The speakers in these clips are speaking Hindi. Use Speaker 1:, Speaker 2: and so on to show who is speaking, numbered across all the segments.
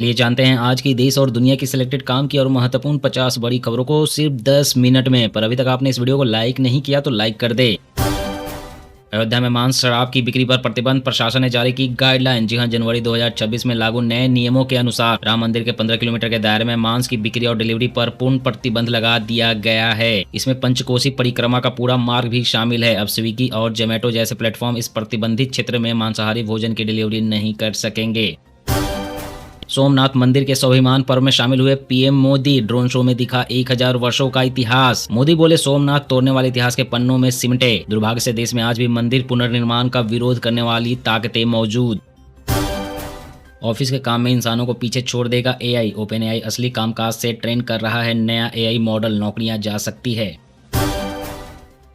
Speaker 1: लिए जानते हैं आज की देश और दुनिया की सिलेक्टेड काम की और महत्वपूर्ण 50 बड़ी खबरों को सिर्फ 10 मिनट में। पर अभी तक आपने इस वीडियो को लाइक नहीं किया तो लाइक कर दे। अयोध्या में मांस शराब की बिक्री पर प्रतिबंध, प्रशासन ने जारी की गाइडलाइन। जी हां, जनवरी 2026 में लागू नए नियमों के अनुसार राम मंदिर के 15 किलोमीटर के दायरे में मांस की बिक्री और डिलीवरी पर पूर्ण प्रतिबंध लगा दिया गया है। इसमें पंचकोसी परिक्रमा का पूरा मार्ग भी शामिल है। अब स्विगी और जोमेटो जैसे प्लेटफॉर्म इस प्रतिबंधित क्षेत्र में मांसाहारी भोजन की डिलीवरी नहीं कर सकेंगे। सोमनाथ मंदिर के स्वाभिमान पर्व में शामिल हुए पीएम मोदी, ड्रोन शो में दिखा 1000 वर्षों का इतिहास। मोदी बोले, सोमनाथ तोड़ने वाले इतिहास के पन्नों में सिमटे। दुर्भाग्य से देश में आज भी मंदिर पुनर्निर्माण का विरोध करने वाली ताकतें मौजूद। ऑफिस के काम में इंसानों को पीछे छोड़ देगा एआई। ओपन एआई असली कामकाज से ट्रेन कर रहा है नया एआई मॉडल, नौकरियां जा सकती है।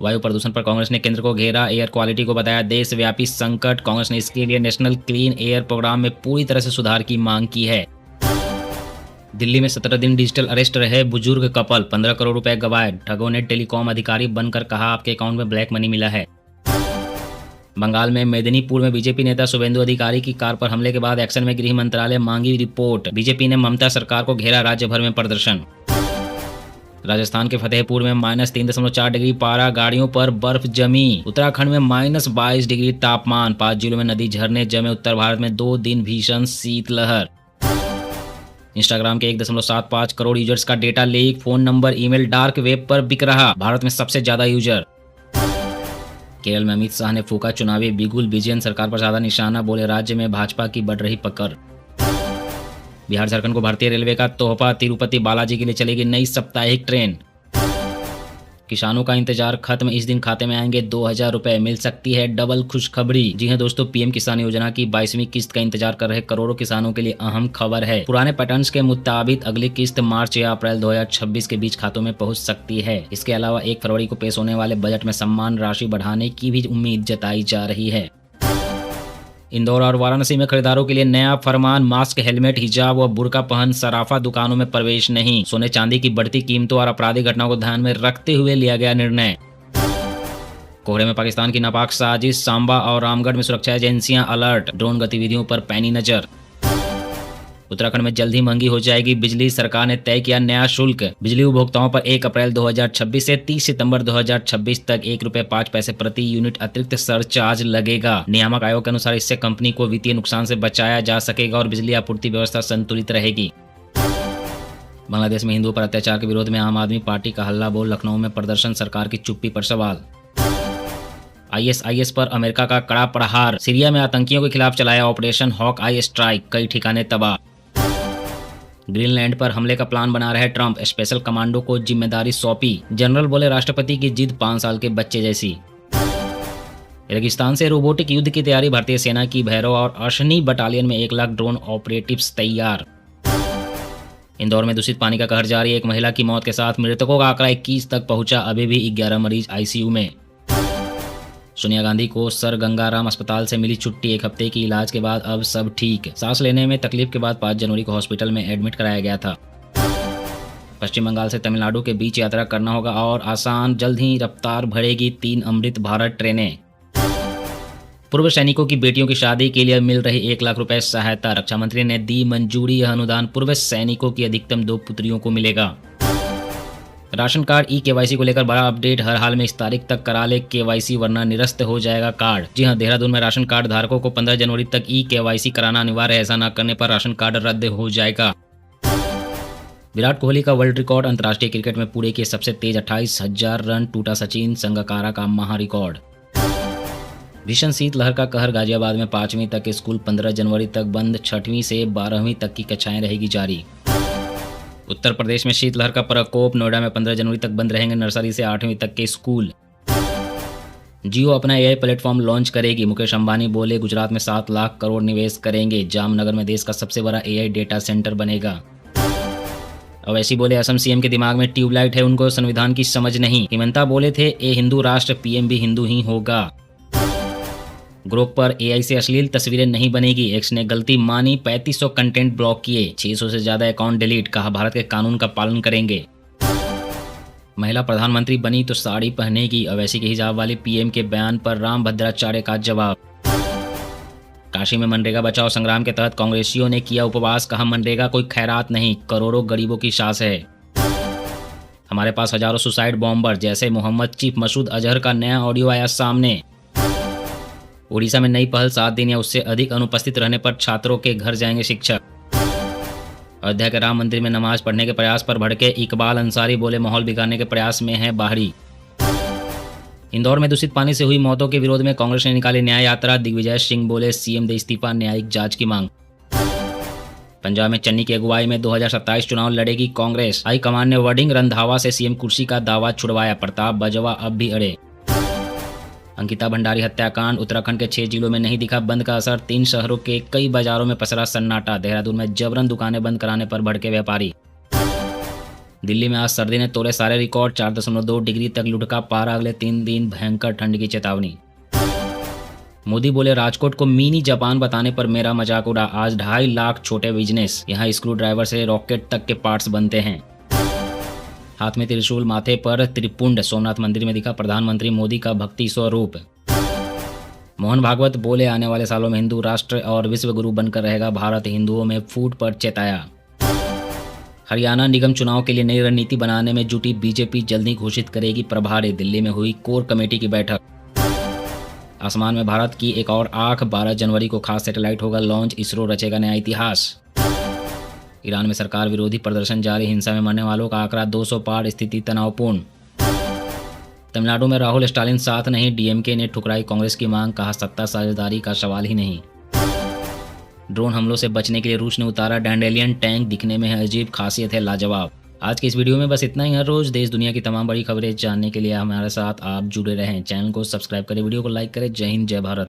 Speaker 1: वायु प्रदूषण पर कांग्रेस ने केंद्र को घेरा, एयर क्वालिटी को बताया देशव्यापी संकट। कांग्रेस ने इसके लिए नेशनल क्लीन एयर प्रोग्राम में पूरी तरह से सुधार की मांग की है। दिल्ली में 17 दिन डिजिटल अरेस्ट रहे बुजुर्ग कपल, 15 करोड़ रुपए गंवाए। ठगों ने टेलीकॉम अधिकारी बनकर कहा आपके अकाउंट में ब्लैक मनी मिला है। बंगाल में मेदिनीपुर में बीजेपी नेता शुभेंदु अधिकारी की कार पर हमले के बाद एक्शन में गृह मंत्रालय मांगी रिपोर्ट। बीजेपी ने ममता सरकार को घेरा, राज्य भर में प्रदर्शन। राजस्थान के फतेहपुर में -3.4 डिग्री पारा, गाड़ियों पर बर्फ जमी। उत्तराखंड में -22 डिग्री तापमान, 5 जिलों में नदी झरने जमे। उत्तर भारत में 2 दिन भीषण शीतलहर। इंस्टाग्राम के 1.75 करोड़ यूजर्स का data leak, phone number email dark web पर बिक रहा। भारत में सबसे ज्यादा यूजर। केरल में अमित शाह ने फूका चुनावी बिगुल, विजयन सरकार पर ज्यादा निशाना, बोले राज्य में भाजपा की बढ़ रही पकड़। बिहार झारखंड को भारतीय रेलवे का तोहफा, तिरुपति बालाजी के लिए चलेगी नई साप्ताहिक ट्रेन। किसानों का इंतजार खत्म, इस दिन खाते में आएंगे 2000 रुपए, मिल सकती है डबल खुशखबरी। जी हां दोस्तों, पीएम किसान योजना की 22वीं किस्त का इंतजार कर रहे करोड़ों किसानों के लिए अहम खबर है। पुराने पैटर्न्स के मुताबिक अगली किस्त मार्च या अप्रैल 2026 के बीच खातों में पहुंच सकती है। इसके अलावा 1 फरवरी को पेश होने वाले बजट में सम्मान राशि बढ़ाने की भी उम्मीद जताई जा रही है। इंदौर और वाराणसी में खरीदारों के लिए नया फरमान, मास्क, हेलमेट, हिजाब व बुर्का पहन सराफा दुकानों में प्रवेश नहीं। सोने चांदी की बढ़ती कीमतों और आपराधिक घटनाओं को ध्यान में रखते हुए लिया गया निर्णय। कोहरे में पाकिस्तान की नापाक साजिश, सांबा और रामगढ़ में सुरक्षा एजेंसियां अलर्ट, ड्रोन गतिविधियों पर पैनी नजर। उत्तराखंड में जल्द ही महंगी हो जाएगी बिजली, सरकार ने तय किया नया शुल्क। बिजली उपभोक्ताओं पर 1 अप्रैल 2026 से 30 सितंबर 2026 तक ₹1.05 प्रति यूनिट अतिरिक्त सरचार्ज लगेगा। नियामक आयोग के अनुसार इससे कंपनी को वित्तीय नुकसान से बचाया जा सकेगा और बिजली आपूर्ति व्यवस्था संतुलित रहेगी। बांग्लादेश में हिंदुओं पर अत्याचार के विरोध में आम आदमी पार्टी का हल्ला बोल, लखनऊ में प्रदर्शन, सरकार की चुप्पी पर सवाल। आईएसआईएस पर अमेरिका का कड़ा प्रहार, सीरिया में आतंकियों के खिलाफ चलाया ऑपरेशन हॉक आई स्ट्राइक, कई ठिकाने तबाह। ग्रीनलैंड पर हमले का प्लान बना रहे ट्रंप, स्पेशल कमांडो को जिम्मेदारी सौंपी। जनरल बोले राष्ट्रपति की जिद 5 साल के बच्चे जैसी। रेगिस्तान से रोबोटिक युद्ध की तैयारी, भारतीय सेना की भैरव और अश्विनी बटालियन में 1 लाख ड्रोन ऑपरेटिव्स तैयार। इंदौर में दूषित पानी का कहर जारी, एक महिला की मौत के साथ मृतकों का आंकड़ा 21 तक पहुंचा, अभी भी 11 मरीज आईसीयू में। सोनिया गांधी को सर गंगाराम अस्पताल से मिली छुट्टी, 1 हफ्ते की इलाज के बाद अब सब ठीक। सांस लेने में तकलीफ के बाद 5 जनवरी को हॉस्पिटल में एडमिट कराया गया था। पश्चिम बंगाल से तमिलनाडु के बीच यात्रा करना होगा और आसान, जल्द ही रफ्तार बढ़ेगी 3 अमृत भारत ट्रेनें। पूर्व सैनिकों की बेटियों की शादी के लिए मिल रही 1 लाख रुपए सहायता, रक्षा मंत्री ने दी मंजूरी। यह अनुदान पूर्व सैनिकों की अधिकतम 2 पुत्रियों को मिलेगा। राशन कार्ड ई-केवाईसी को लेकर बड़ा अपडेट, हर हाल में इस तारीख तक करा ले केवाईसी वरना निरस्त हो जाएगा कार्ड। जी हां, देहरादून में राशन कार्ड धारकों को 15 जनवरी तक ई-केवाईसी कराना अनिवार्य है, ऐसा न करने पर राशन कार्ड रद्द हो जाएगा। विराट कोहली का वर्ल्ड रिकॉर्ड, अंतर्राष्ट्रीय क्रिकेट में पूरे के सबसे तेज 28,000 रन, टूटा सचिन संगकारा का महा रिकॉर्ड। भीषण शीतलहर का कहर, गाजियाबाद में 5वीं तक के स्कूल 15 जनवरी तक बंद, 6वीं से 12वीं तक की कक्षाएं रहेगी जारी। उत्तर प्रदेश में शीतलहर का प्रकोप, नोएडा में 15 जनवरी तक बंद रहेंगे नर्सरी से 8वीं तक के स्कूल। जियो अपना एआई प्लेटफॉर्म लॉन्च करेगी, मुकेश अंबानी बोले गुजरात में 7 लाख करोड़ निवेश करेंगे। जामनगर में देश का सबसे बड़ा एआई डेटा सेंटर बनेगा। अवैसी बोले असम सीएम के दिमाग में ट्यूबलाइट है, उनको संविधान की समझ नहीं। हिमंता बोले थे ए हिंदू राष्ट्र, पीएम भी हिंदू ही होगा। ग्रुप पर एआई से अश्लील तस्वीरें नहीं बनेगी, एक्स ने गलती मानी, 3500 कंटेंट ब्लॉक किए, 600 से ज्यादा अकाउंट डिलीट, कहा भारत के कानून का पालन करेंगे। महिला प्रधानमंत्री बनी तो साड़ी पहनेगी, अवैसी के हिजाब वाले पीएम के बयान पर राम भद्राचार्य का जवाब। काशी में मनरेगा बचाओ संग्राम के तहत कांग्रेसियों ने किया उपवास, कहा मनरेगा कोई खैरात नहीं, करोड़ों गरीबों की सांस है। हमारे पास हजारों सुसाइड बॉम्बर जैसे मोहम्मद चीफ मसूद अजहर का नया ऑडियो आया सामने। उड़ीसा में नई पहल, 7 दिन या उससे अधिक अनुपस्थित रहने पर छात्रों के घर जाएंगे शिक्षक। अयोध्या के राम मंदिर में नमाज पढ़ने के प्रयास पर भड़के इकबाल अंसारी, बोले माहौल बिगाड़ने के प्रयास में है बाहरी। इंदौर में दूषित पानी से हुई मौतों के विरोध में कांग्रेस ने निकाली न्याय यात्रा, दिग्विजय सिंह बोले सीएम दे इस्तीफा, न्यायिक जांच की मांग। पंजाब में चन्नी की अगुवाई में 2027 चुनाव लड़ेगी कांग्रेस, हाईकमान ने वर्डिंग रंधावा से सीएम कुर्सी का दावा छुड़वाया, प्रताप बाजवा अब भी अड़े। अंकिता भंडारी हत्याकांड, उत्तराखंड के 6 जिलों में नहीं दिखा बंद का असर, 3 शहरों के कई बाजारों में पसरा सन्नाटा, देहरादून में जबरन दुकानें बंद कराने पर भड़के व्यापारी। दिल्ली में आज सर्दी ने तोड़े सारे रिकॉर्ड, 4.2 डिग्री तक लुढ़का पारा, अगले 3 दिन भयंकर ठंड की चेतावनी। मोदी बोले राजकोट को मिनी जापान बताने पर मेरा मजाक उड़ा, आज 2.5 लाख छोटे बिजनेस, यहाँ स्क्रू ड्राइवर से रॉकेट तक के पार्ट्स बनते हैं। हाथ में त्रिशूल, माथे पर त्रिपुंड, सोमनाथ मंदिर में दिखा प्रधानमंत्री मोदी का भक्ति स्वरूप। मोहन भागवत बोले आने वाले सालों में हिंदू राष्ट्र और विश्व गुरु बनकर रहेगा भारत, हिंदुओं में फूट पर चेताया। हरियाणा निगम चुनाव के लिए नई रणनीति बनाने में जुटी बीजेपी, जल्दी घोषित करेगी प्रभारी, दिल्ली में हुई कोर कमेटी की बैठक। आसमान में भारत की एक और आंख, 12 जनवरी को खास सैटेलाइट होगा लॉन्च, इसरो रचेगा नया इतिहास। ईरान में सरकार विरोधी प्रदर्शन जारी, हिंसा में मरने वालों का आंकड़ा 200 पार, स्थिति तनावपूर्ण। तमिलनाडु में राहुल स्टालिन साथ नहीं, डीएमके ने ठुकराई कांग्रेस की मांग, कहा सत्ता साझेदारी का सवाल ही नहीं। ड्रोन हमलों से बचने के लिए रूस ने उतारा डैंडेलियन टैंक, दिखने में है अजीब, खासियत है लाजवाब। आज की इस वीडियो में बस इतना ही। हर रोज देश दुनिया की तमाम बड़ी खबरें जानने के लिए हमारे साथ आप जुड़े रहें। चैनल को सब्सक्राइब करें, वीडियो को लाइक करें। जय हिंद, जय भारत।